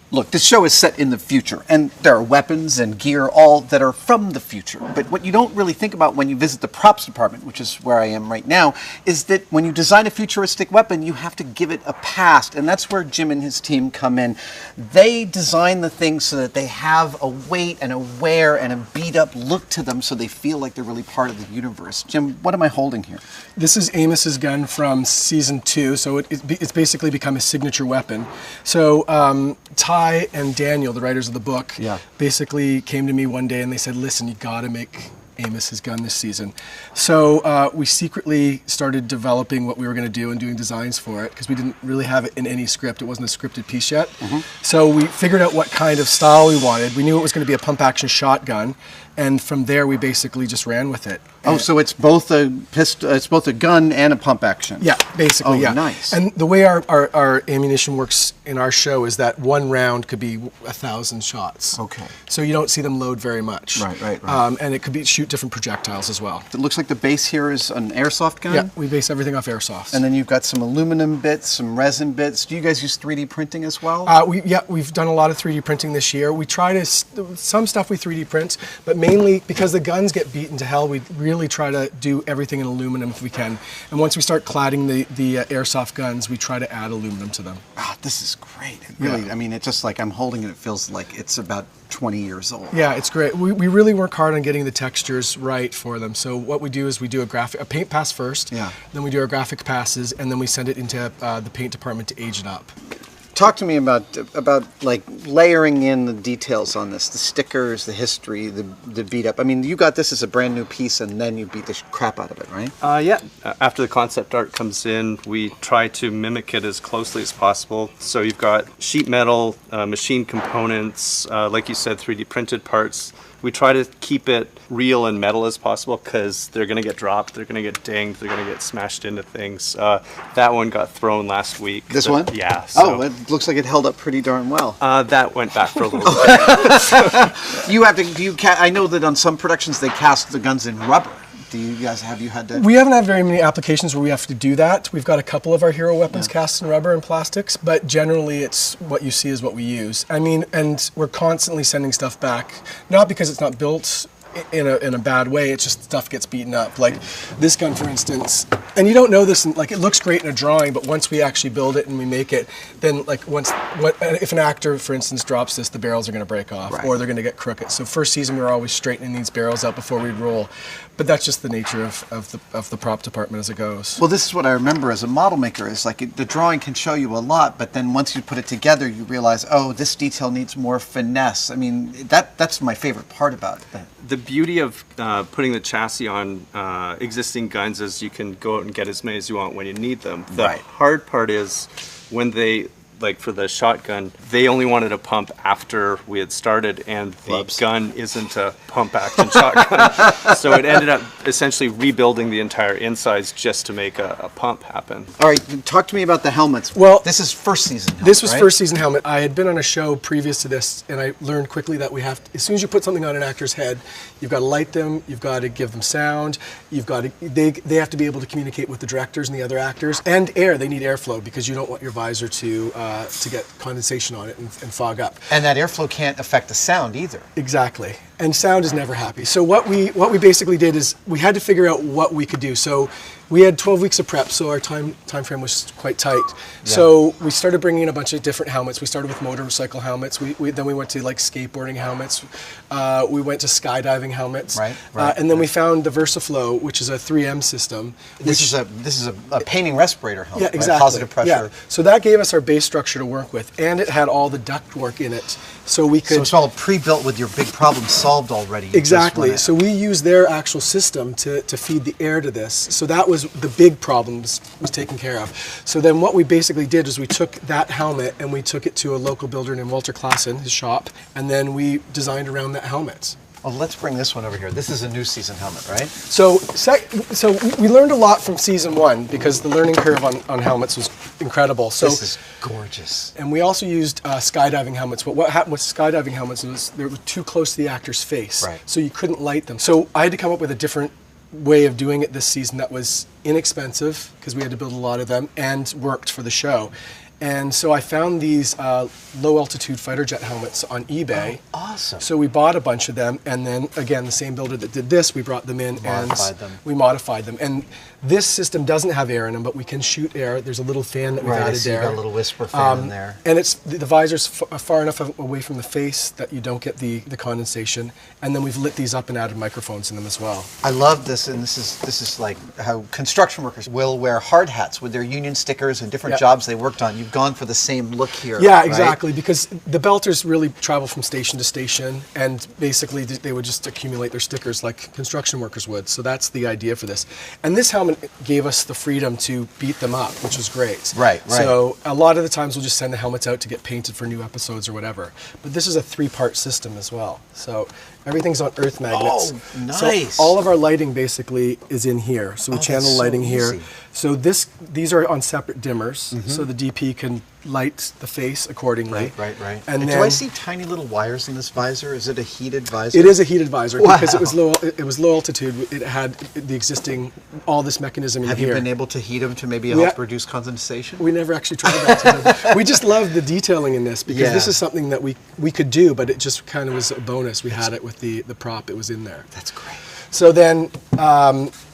Look, this show is set in the future, and there are weapons and gear all that are from the future. But what you don't really think about when you visit the props department, which is where I am right now, is that when you design a futuristic weapon, you have to give it a past, and that's where Jim and his team come in. They design the things so that they have a weight and a wear and a beat-up look to them so they feel like they're really part of the universe. Jim, what am I holding here? This is Amos's gun from Season 2, so it's basically become a signature weapon. So Ty and Daniel, the writers of the book, basically came to me one day and they said, listen, you gotta make Amos his gun this season. So we secretly started developing what we were gonna do and doing designs for it because we didn't really have it in any script. It wasn't a scripted piece yet. So we figured out what kind of style we wanted. We knew it was gonna be a pump action shotgun. And from there, we basically just ran with it. Oh, so it's both a pistol, it's both a gun and a pump action. Yeah, basically, yeah. Nice. And the way our ammunition works in our show is that one round could be 1,000 shots. Okay. So you don't see them load very much. Right. And it could shoot different projectiles as well. It looks like the base here is an airsoft gun? Yeah, we base everything off airsoft. And then you've got some aluminum bits, some resin bits. Do you guys use 3D printing as well? We've done a lot of 3D printing this year. We try to, some stuff we 3D print, but mainly because the guns get beaten to hell, we really try to do everything in aluminum if we can. And once we start cladding the airsoft guns, we try to add aluminum to them. This is great. It really, I mean, it's just like I'm holding it, it feels like it's about 20 years old. Yeah, it's great. We really work hard on getting the textures right for them. So what we do is we do a paint pass first, then we do our graphic passes, and then we send it into the paint department to age it up. Talk to me about like layering in the details on this, the stickers, the history, the beat up. I mean, you got this as a brand new piece and then you beat the crap out of it, right? Yeah. After the concept art comes in, we try to mimic it as closely as possible. So you've got sheet metal, machine components, like you said, 3D printed parts. We try to keep it real and metal as possible because they're going to get dropped, they're going to get dinged, they're going to get smashed into things. That one got thrown last week. This one? Yeah. So, it looks like it held up pretty darn well. That went back for a little bit. You have to, I know that on some productions they cast the guns in rubber. Do you guys, have you had to? We haven't had very many applications where we have to do that. We've got a couple of our hero weapons cast in rubber and plastics, but generally it's what you see is what we use. I mean, and we're constantly sending stuff back, not because it's not built in a bad way, it's just stuff gets beaten up. Like this gun, for instance, and you don't know this, like it looks great in a drawing, but once we actually build it and we make it, then like if an actor, for instance, drops this, the barrels are going to break off, or they're going to get crooked. So first season we were always straightening these barrels out before we'd roll. But that's just the nature of the prop department as it goes. Well, this is what I remember as a model maker, is like the drawing can show you a lot, but then once you put it together, you realize, oh, this detail needs more finesse. I mean, that's my favorite part about it. The beauty of putting the chassis on existing guns is you can go out and get as many as you want when you need them. The hard part is when they, like for the shotgun, they only wanted a pump after we had started, and the gun isn't a pump action shotgun. So it ended up essentially rebuilding the entire insides just to make a pump happen. All right, talk to me about the helmets. Well, this is first season helmet, This was first season helmet. I had been on a show previous to this, and I learned quickly that we have to, as soon as you put something on an actor's head, you've got to light them, you've got to give them sound, you've got to, they have to be able to communicate with the directors and the other actors, and air. They need airflow because you don't want your visor to get condensation on it and fog up. And that airflow can't affect the sound either. Exactly. And sound is never happy. So what we basically did is we had to figure out what we could do. So we had 12 weeks of prep, so our time frame was quite tight. So we started bringing in a bunch of different helmets. We started with motorcycle helmets. Then we went to like skateboarding helmets. We went to skydiving helmets. And then we found the VersaFlow, which is a 3M system. This is a painting respirator helmet. Yeah, exactly. Right? Positive pressure. Yeah. So that gave us our base structure to work with, and it had all the duct work in it. So we could. So it's all pre-built with your big problem solved already. Exactly. So we used their actual system to feed the air to this. So that was the big problems was taken care of. So then what we basically did is we took that helmet and we took it to a local builder named Walter Klassen, his shop, and then we designed around that helmet. Well, let's bring this one over here. This is a new season helmet, right? So we learned a lot from season 1 because the learning curve on helmets was incredible. So this is gorgeous. And we also used skydiving helmets. But what happened with skydiving helmets was they were too close to the actor's face. So you couldn't light them. So I had to come up with a different way of doing it this season that was inexpensive because we had to build a lot of them and worked for the show. And so I found these low altitude fighter jet helmets on eBay. Oh, awesome. So we bought a bunch of them, and then again, the same builder that did this, we brought them in we modified them. And this system doesn't have air in them, but we can shoot air. There's a little fan that we've added so there. You got a little whisper fan in there. And it's the visor's far enough away from the face that you don't get the condensation. And then we've lit these up and added microphones in them as well. I love this, and this is like how construction workers will wear hard hats with their union stickers and different jobs they worked on. You've gone for the same look here. Yeah, right? exactly, because the belters really travel from station to station, and basically they would just accumulate their stickers like construction workers would. So that's the idea for this. And this helmet gave us the freedom to beat them up, which was great. Right. So a lot of the times we'll just send the helmets out to get painted for new episodes or whatever. But this is a 3-part system as well. So everything's on earth magnets. Oh, nice. So all of our lighting basically is in here. So we channel lighting here. Easy. So these are on separate dimmers, so the DP can light the face accordingly. Right. And do then, I see tiny little wires in this visor? Is it a heated visor? It is a heated visor because it was Wow. low altitude. It had the existing all this mechanism in Have here. you been able to heat them to maybe We help ha- reduce condensation? We never actually tried that. We just love the detailing in this because this is something that we could do, but it just kind of was a bonus. We had it with the prop. It was in there. That's great. So then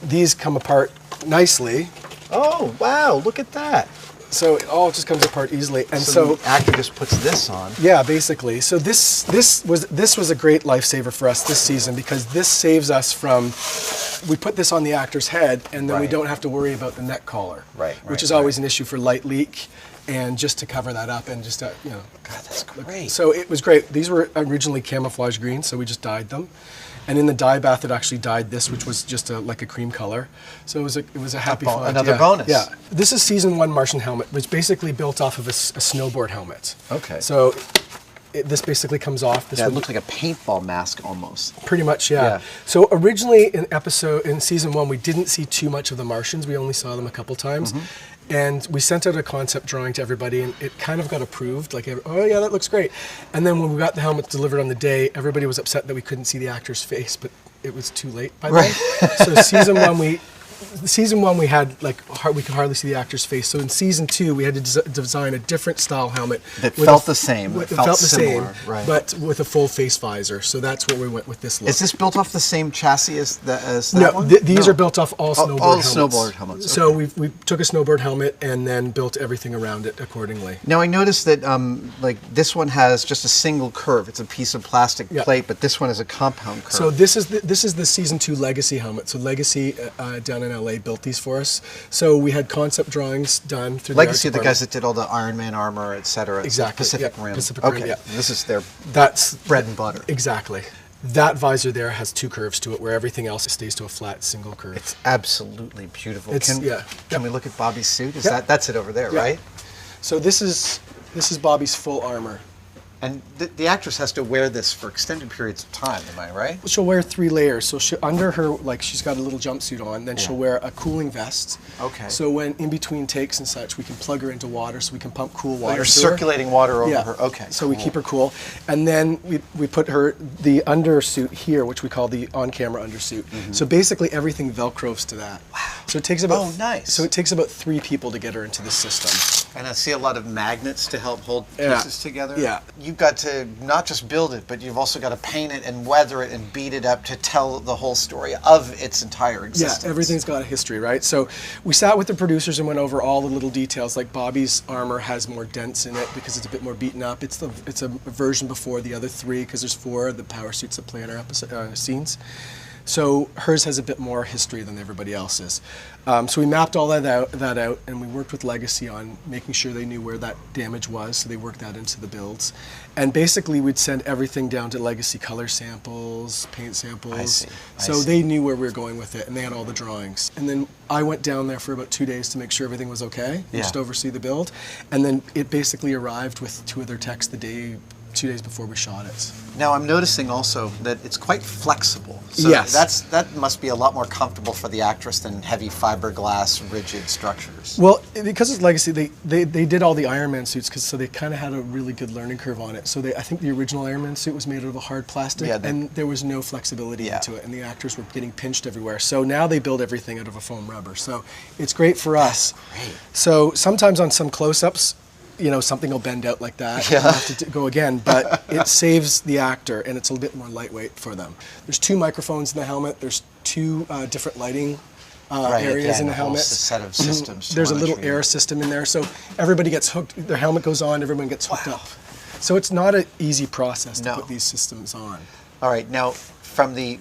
these come apart nicely. Oh, wow, look at that. So it all just comes apart easily. And So the actor just puts this on. yeah, basically. So this was a great lifesaver for us this season because this saves us from, we put this on the actor's head and then we Right. don't have to worry about the neck collar, Right, which is right. always an issue for light leak, and just to cover that up and just God, that's great. So it was great. These were originally camouflage green, so we just dyed them. And in the dye bath, it actually dyed this, which was just like a cream color. So it was a happy find. another bonus. Yeah. This is season 1 Martian helmet, which basically built off of a snowboard helmet. Okay. So this basically comes off. This Yeah, it would looks like a paintball mask almost. pretty much, yeah. Yeah. So originally in season 1, we didn't see too much of the Martians. We only saw them a couple times. And we sent out a concept drawing to everybody, and it kind of got approved. Like, oh yeah, that looks great. And then when we got the helmets delivered on the day, everybody was upset that we couldn't see the actor's face, but it was too late by then. So season one we had we could hardly see the actor's face. So in season 2 we had to design a different style helmet That with felt the same. It felt felt the similar, same, right. but with a full face visor. So that's where we went with this look. Is this built off the same chassis as that No, one? these are built off all snowboard all helmets. snowboard helmets, So we took a snowboard helmet and then built everything around it accordingly. Now I noticed that like this one has just a single curve. It's a piece of plastic Yeah. plate, but this one is a compound curve. So this is the season 2 Legacy helmet. So Legacy down in LA built these for us. So we had concept drawings done through Legacy, the the guys that did all the Iron Man armor, etc. Exactly, Pacific yeah, Rim. Pacific Rim, okay, yeah. this is their That's bread and butter. exactly. That visor there has 2 curves to it, where everything else stays to a flat single curve. It's absolutely beautiful. It's- yeah. Can we look at Bobby's suit? Is Yeah. that's it over there, Yeah. right? So this is Bobby's full armor. And the actress has to wear this for extended periods of time, am I right? She'll wear 3 layers. So under her, she's got a little jumpsuit on, then she'll wear a cooling vest. Okay. So when in between takes and such, we can plug her into water so we can pump cool water. You're through her. circulating water over Yeah. her. Okay. So we keep her cool. And then we put her, the undersuit here, which we call the on-camera undersuit. So basically everything Velcros to that. Wow. So it takes about, Oh, nice. So it takes about 3 people to get her into this system. And I see a lot of magnets to help hold Yeah. pieces together. Yeah. You've got to not just build it, but you've also got to paint it and weather it and beat it up to tell the whole story of its entire existence. Yeah, everything's got a history, right? So we sat with the producers and went over all the little details. Like Bobby's armor has more dents in it because it's a bit more beaten up. It's a version before the other 3 because there's 4 of the power suits that play in our scenes. So hers has a bit more history than everybody else's. So we mapped all that out, and we worked with Legacy on making sure they knew where that damage was, so they worked that into the builds. And basically we'd send everything down to Legacy color samples, paint samples. I see. So they knew where we were going with it, and they had all the drawings. And then I went down there for about 2 days to make sure everything was okay, Yeah. just to oversee the build. And then it basically arrived with 2 other techs 2 days before we shot it. Now I'm noticing also that it's quite flexible. So Yes. that must be a lot more comfortable for the actress than heavy fiberglass, rigid structures. Well, because it's Legacy, they did all the Iron Man suits, so they kind of had a really good learning curve on it. So I think the original Iron Man suit was made out of a hard plastic, Yeah, and there was no flexibility Yeah. into it, and the actors were getting pinched everywhere. So now they build everything out of a foam rubber. So it's great for us. Great. So sometimes on some close-ups, you know, something will bend out like that. Yeah. And we'll have to go again, but it saves the actor, and it's a little bit more lightweight for them. There's 2 microphones in the helmet. There's 2 different lighting areas in the helmet. A set of systems. There's a little telemetry. air system in there, so everybody gets hooked. Their helmet goes on, everyone gets hooked up. So it's not an easy process to put these systems on. All right, now from the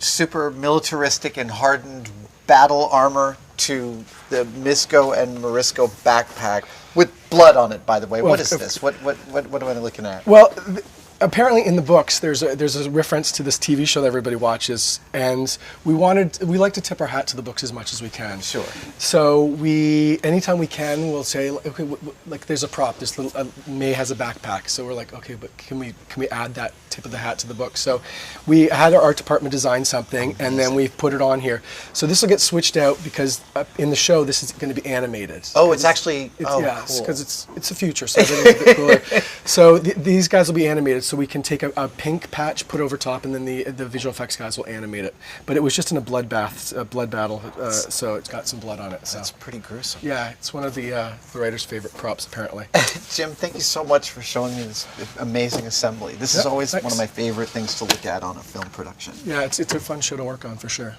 super militaristic and hardened battle armor to the Misco and Morisco backpack with blood on it. By the way, Well, what is this? What am I looking at? Well, apparently in the books there's a reference to this TV show that everybody watches, and we like to tip our hat to the books as much as we can. Sure. So anytime we can, we'll say, okay, like there's a prop. This little May has a backpack, so we're like, okay, but can we add that tip of the hat to the book? So we had our art department design something, and then we put it on here. So this will get switched out because in the show this is going to be animated. Oh, it's actually cool. Cool. Because it's the future, so everything's a bit cooler. So these guys will be animated. So we can take a pink patch, put over top, and then the visual effects guys will animate it. But it was just in a blood battle, so it's got some blood on it. So. That's pretty gruesome. Yeah, it's one of the writer's favorite props, apparently. Jim, thank you so much for showing me this amazing assembly. This is always one of my favorite things to look at on a film production. Yeah, it's a fun show to work on for sure.